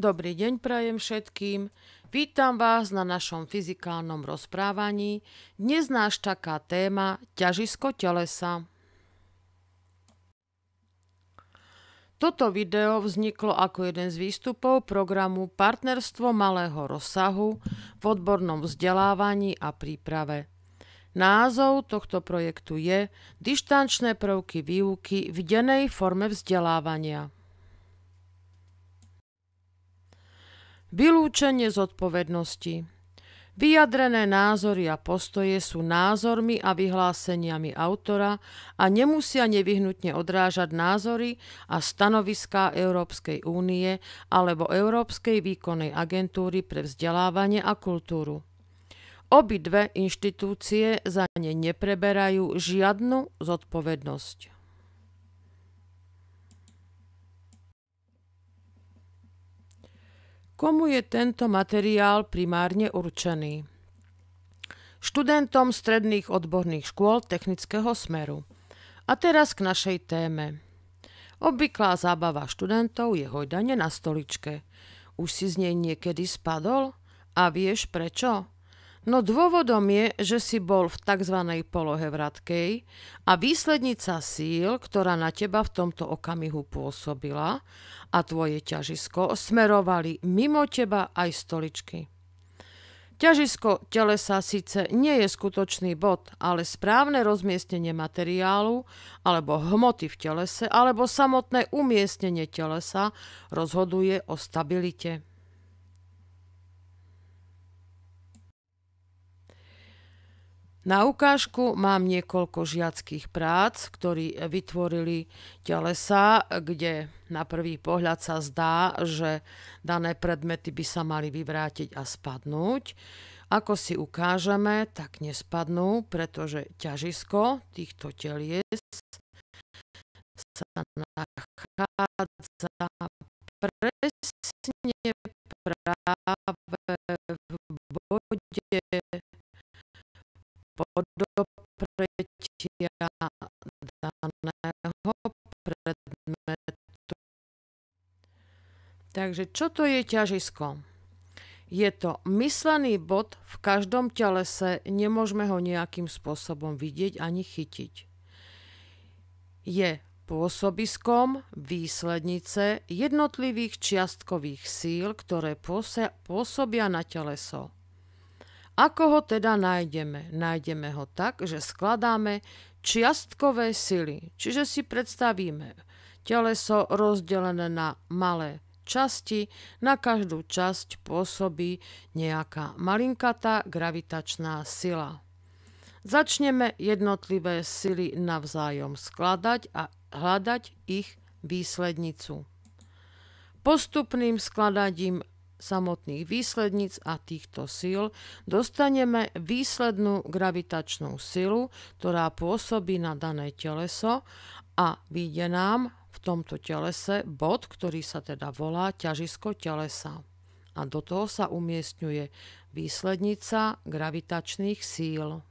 Dobrý deň prajem všetkým. Vítam vás na našom fyzikálnom rozprávaní. Dnes nás čaká téma ťažisko telesa. Toto video vzniklo ako jeden z výstupov programu Partnerstvo malého rozsahu v odbornom vzdelávaní a príprave. Názov tohto projektu je Dištančné prvky výuky v dennej forme vzdelávania. Vylúčenie zodpovednosti. Vyjadrené názory a postoje sú názormi a vyhláseniami autora a nemusia nevyhnutne odrážať názory a stanoviská Európskej únie alebo Európskej výkonnej agentúry pre vzdelávanie a kultúru. Obidve inštitúcie za ne nepreberajú žiadnu zodpovednosť. Komu je tento materiál primárne určený? Študentom stredných odborných škôl technického smeru. A teraz k našej téme. Obvyklá zábava študentov je hojdanie na stoličke. Už si z nej niekedy spadol? A vieš prečo? No dôvodom je, že si bol v tzv. Polohe vratkej a výslednica síl, ktorá na teba v tomto okamihu pôsobila a tvoje ťažisko smerovali mimo teba aj stoličky. Ťažisko telesa síce nie je skutočný bod, ale správne rozmiestnenie materiálu alebo hmoty v telese alebo samotné umiestnenie telesa rozhoduje o stabilite. Na ukážku mám niekoľko žiackých prác, ktorí vytvorili telesa, kde na prvý pohľad sa zdá, že dané predmety by sa mali vyvrátiť a spadnúť. Ako si ukážeme, tak nespadnú, pretože ťažisko týchto telies sa nachádza presne práve v bode podopretia daného predmetu. Takže čo to je ťažisko? Je to myslený bod v každom telese, nemôžeme ho nejakým spôsobom vidieť ani chytiť. Je pôsobiskom výslednice jednotlivých čiastkových síl, ktoré pôsobia na teleso. Ako ho teda nájdeme? Nájdeme ho tak, že skladáme čiastkové sily. Čiže si predstavíme teleso rozdelené na malé časti. Na každú časť pôsobí nejaká malinkatá gravitačná sila. Začneme jednotlivé sily navzájom skladať a hľadať ich výslednicu. Postupným skladaním samotných výsledníc a týchto síl dostaneme výslednú gravitačnú silu, ktorá pôsobí na dané teleso a vyjde nám v tomto telese bod, ktorý sa teda volá ťažisko telesa. A do toho sa umiestňuje výslednica gravitačných síl.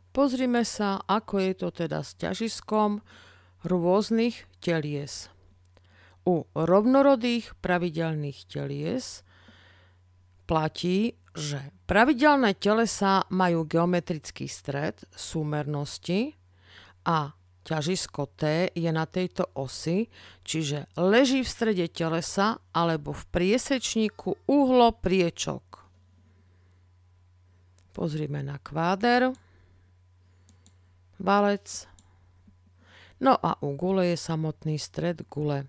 Pozrime sa, ako je to teda s ťažiskom rôznych telies. U rovnorodých pravidelných telies platí, že pravidelné telesá majú geometrický stred súmernosti a ťažisko T je na tejto osi, čiže leží v strede telesa alebo v priesečníku uhlopriečok. Pozrime na kváder, valec. No a u gule je samotný stred gule.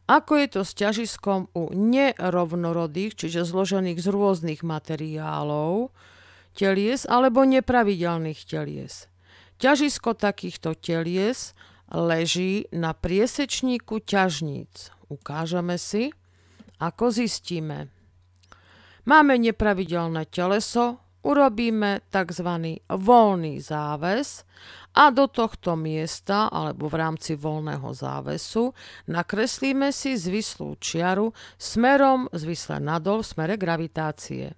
Ako je to s ťažiskom u nerovnorodých, čiže zložených z rôznych materiálov, telies alebo nepravidelných telies? Ťažisko takýchto telies leží na priesečníku ťažníc. Ukážeme si, ako zistíme. Máme nepravidelné teleso, urobíme tzv. Voľný záves a do tohto miesta alebo v rámci voľného závesu nakreslíme si zvislú čiaru smerom zvisle nadol v smere gravitácie.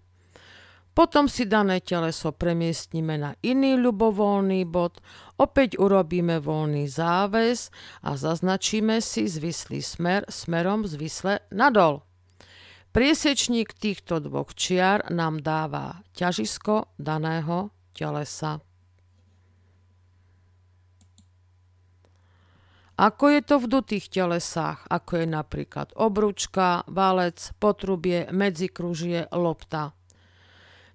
Potom si dané teleso premiestnime na iný ľubovoľný bod, opäť urobíme voľný záväz a zaznačíme si zvislý smer smerom zvisle nadol. Priesečník týchto dvoch čiar nám dáva ťažisko daného telesa. Ako je to v dutých telesách, ako je napríklad obručka, valec, potrubie, medzikružie, lopta.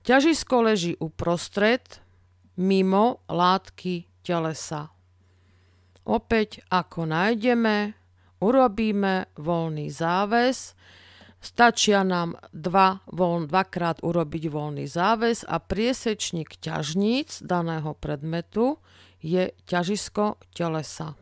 Ťažisko leží uprostred, mimo látky telesa. Opäť, ako nájdeme, urobíme voľný záväz. Stačia nám dvakrát urobiť voľný záväz a priesečník ťažníc daného predmetu je ťažisko telesa.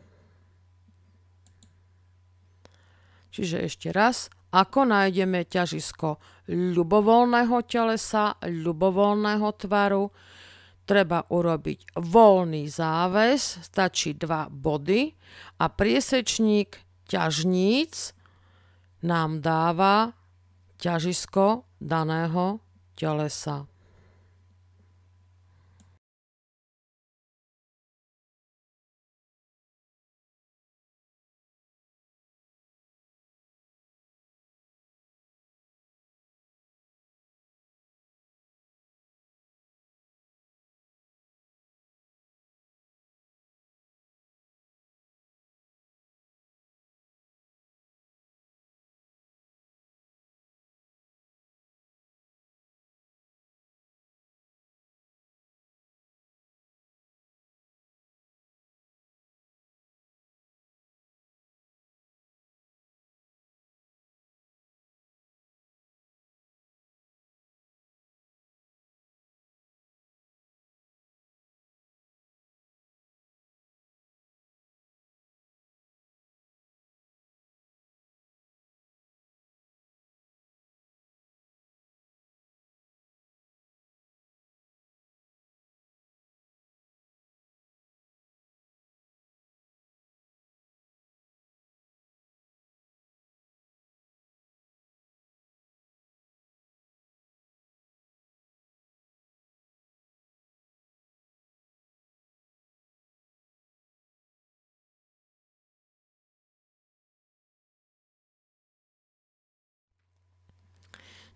Čiže ešte raz, ako nájdeme ťažisko ľubovoľného telesa, ľubovoľného tvaru, treba urobiť voľný záväz, stačí 2 body a priesečník ťažníc nám dáva ťažisko daného telesa.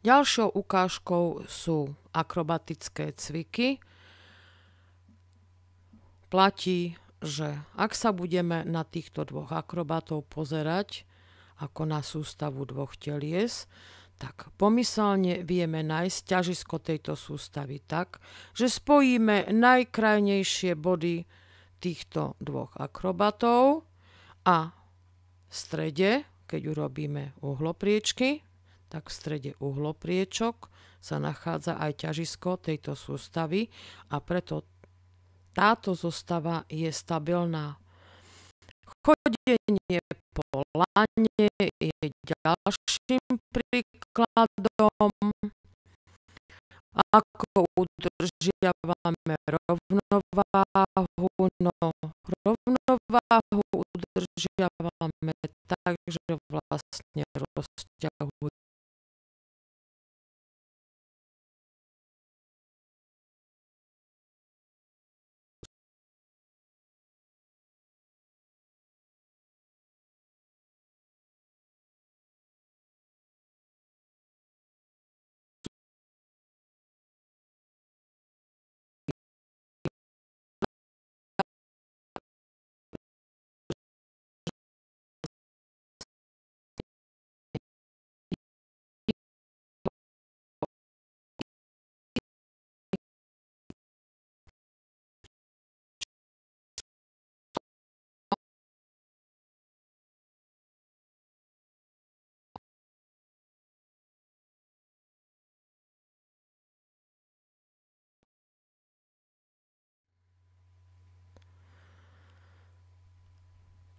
Ďalšou ukážkou sú akrobatické cviky. Platí, že ak sa budeme na týchto dvoch akrobatov pozerať ako na sústavu dvoch telies, tak pomyselne vieme nájsť ťažisko tejto sústavy tak, že spojíme najkrajnejšie body týchto dvoch akrobatov a v strede, keď urobíme uhlopriečky, tak v strede uhlopriečok sa nachádza aj ťažisko tejto sústavy a preto táto zostava je stabilná. Chodenie po lane je ďalším príkladom, ako udržiavame rovnováhu. No, rovnováhu udržiavame tak, že vlastne rozťahujeme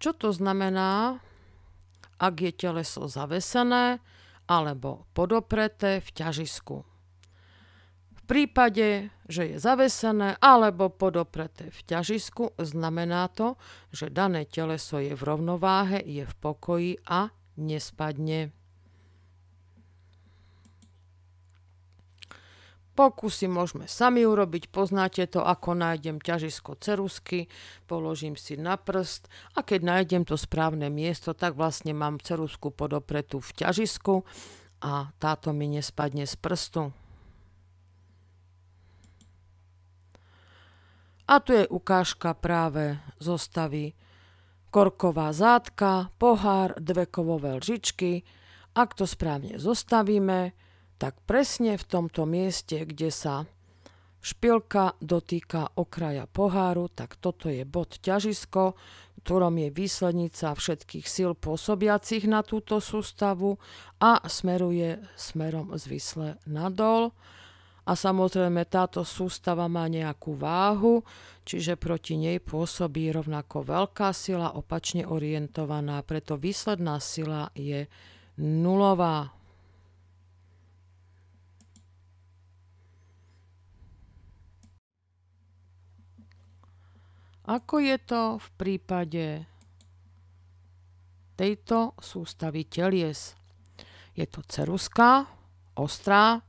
Čo to znamená, ak je teleso zavesené alebo podopreté v ťažisku? V prípade, že je zavesené alebo podopreté v ťažisku, znamená to, že dané teleso je v rovnováhe, je v pokoji a nespadne. Pokusy môžeme sami urobiť, poznáte to, ako nájdem ťažisko ceruzky, položím si na prst a keď nájdem to správne miesto, tak vlastne mám ceruzku podopretú v ťažisku a táto mi nespadne z prstu. A tu je ukážka práve zostavy korková zátka, pohár, dve kovové lžičky. Ak to správne zostavíme, tak presne v tomto mieste, kde sa špilka dotýka okraja poháru, tak toto je bod ťažisko, v ktorom je výslednica všetkých síl pôsobiacich na túto sústavu a smeruje smerom zvisle nadol. A samozrejme táto sústava má nejakú váhu, čiže proti nej pôsobí rovnako veľká sila opačne orientovaná, preto výsledná sila je nulová. Ako je to v prípade tejto sústavy telies? Je to ceruzka, ostrá,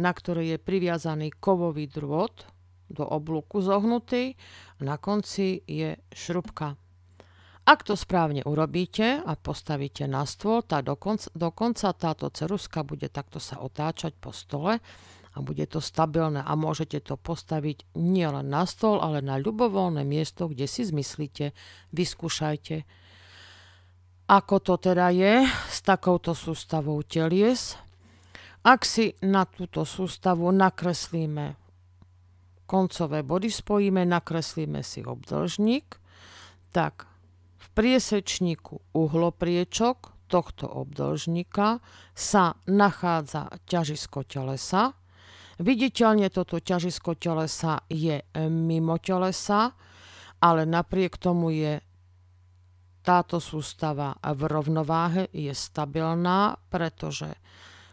na ktorej je priviazaný kovový drôt do oblúku zohnutý a na konci je šrubka. Ak to správne urobíte a postavíte na stôl, tak dokonca táto ceruzka bude takto sa otáčať po stole a bude to stabilné a môžete to postaviť nielen na stôl, ale na ľubovoľné miesto, kde si zmyslíte, vyskúšajte. Ako to teda je s takouto sústavou telies? Ak si na túto sústavu nakreslíme koncové body, spojíme, nakreslíme si obdĺžnik, tak v priesečníku uhlopriečok tohto obdĺžnika sa nachádza ťažisko telesa. Viditeľne toto ťažisko telesa je mimo telesa, ale napriek tomu je táto sústava v rovnováhe, je stabilná, pretože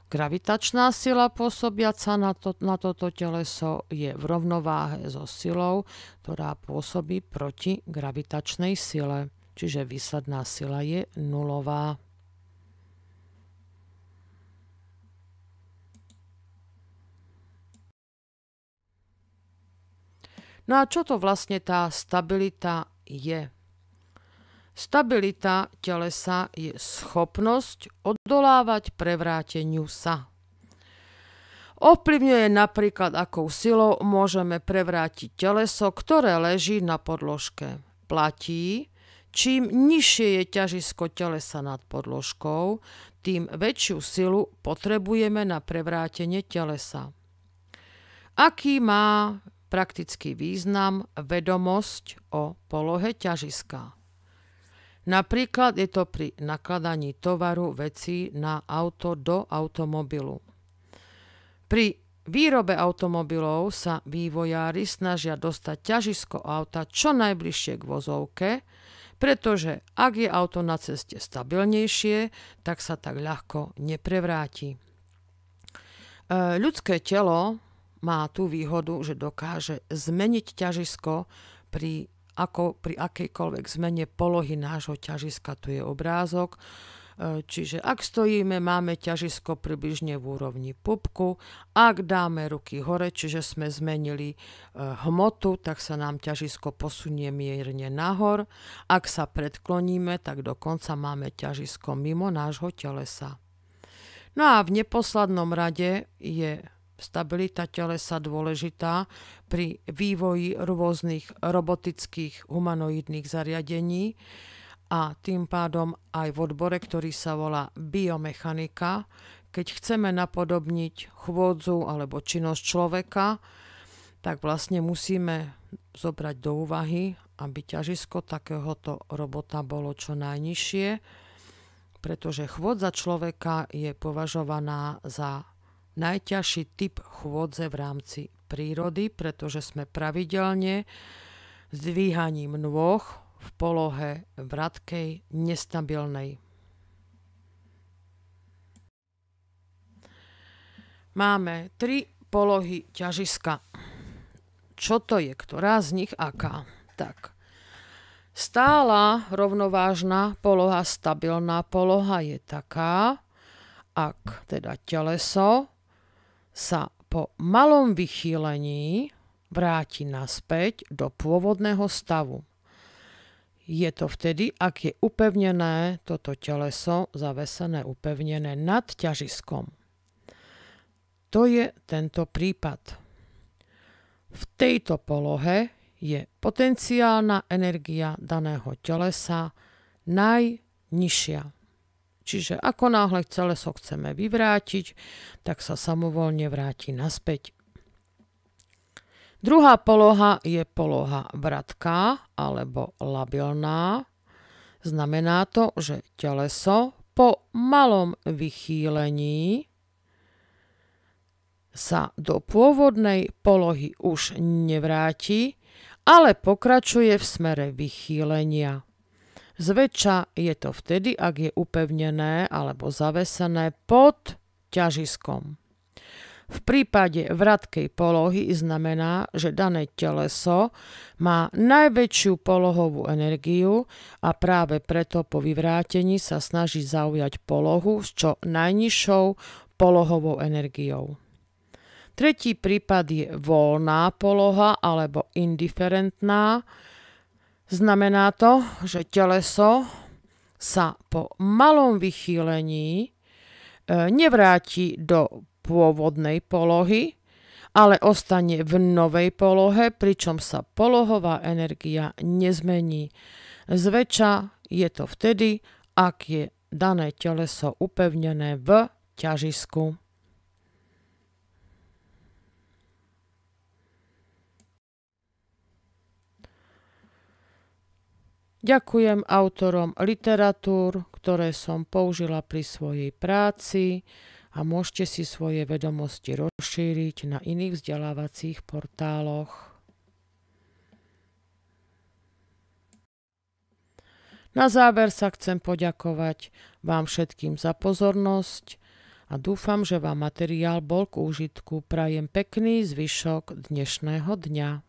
gravitačná sila pôsobiaca na toto teleso je v rovnováhe so silou, ktorá pôsobí proti gravitačnej sile. Čiže výsledná sila je nulová. No a čo to vlastne tá stabilita je? Stabilita telesa je schopnosť odolávať prevráteniu sa. Ovplyvňuje napríklad, akou silou môžeme prevrátiť teleso, ktoré leží na podložke. Platí, čím nižšie je ťažisko telesa nad podložkou, tým väčšiu silu potrebujeme na prevrátenie telesa. Aký má praktický význam vedomosť o polohe ťažiska? Napríklad je to pri nakladaní tovaru vecí na auto do automobilu. Pri výrobe automobilov sa vývojári snažia dostať ťažisko auta čo najbližšie k vozovke, pretože ak je auto na ceste stabilnejšie, tak sa tak ľahko neprevráti. Ľudské telo má tú výhodu, že dokáže zmeniť ťažisko pri akejkoľvek zmene polohy nášho ťažiska. Tu je obrázok. Čiže ak stojíme, máme ťažisko približne v úrovni pupku. Ak dáme ruky hore, čiže sme zmenili hmotu, tak sa nám ťažisko posunie mierne nahor. Ak sa predkloníme, tak dokonca máme ťažisko mimo nášho telesa. No a v neposlednom rade je stabilita telesa dôležitá pri vývoji rôznych robotických humanoidných zariadení a tým pádom aj v odbore, ktorý sa volá biomechanika, keď chceme napodobniť chôdzu alebo činnosť človeka, tak vlastne musíme zobrať do úvahy, aby ťažisko takéhoto robota bolo čo najnižšie, pretože chôdza človeka je považovaná za najťažší typ chôdze v rámci prírody, pretože sme pravidelne s dvíhaním nôh v polohe vratkej, nestabilnej. Máme 3 polohy ťažiska. Čo to je? Ktorá z nich aká? Tak. Stála, rovnovážna poloha, stabilná poloha je taká, ak teda teleso sa po malom vychýlení vráti naspäť do pôvodného stavu. Je to vtedy, ak je upevnené toto teleso, zavesené, upevnené nad ťažiskom. To je tento prípad. V tejto polohe je potenciálna energia daného telesa najnižšia. Čiže ako náhle teleso chceme vyvrátiť, tak sa samovolne vráti naspäť. Druhá poloha je poloha vratká alebo labilná. Znamená to, že teleso po malom vychýlení sa do pôvodnej polohy už nevráti, ale pokračuje v smere vychýlenia. Zväčša je to vtedy, ak je upevnené alebo zavesené pod ťažiskom. V prípade vratkej polohy znamená, že dané teleso má najväčšiu polohovú energiu a práve preto po vyvrátení sa snaží zaujať polohu s čo najnižšou polohovou energiou. Tretí prípad je voľná poloha alebo indiferentná. Znamená to, že teleso sa po malom vychýlení nevráti do pôvodnej polohy, ale ostane v novej polohe, pričom sa polohová energia nezmení. Zväčša je to vtedy, ak je dané teleso upevnené v ťažisku. Ďakujem autorom literatúr, ktoré som použila pri svojej práci a môžete si svoje vedomosti rozšíriť na iných vzdelávacích portáloch. Na záver sa chcem poďakovať vám všetkým za pozornosť a dúfam, že vám materiál bol k úžitku. Prajem pekný zvyšok dnešného dňa.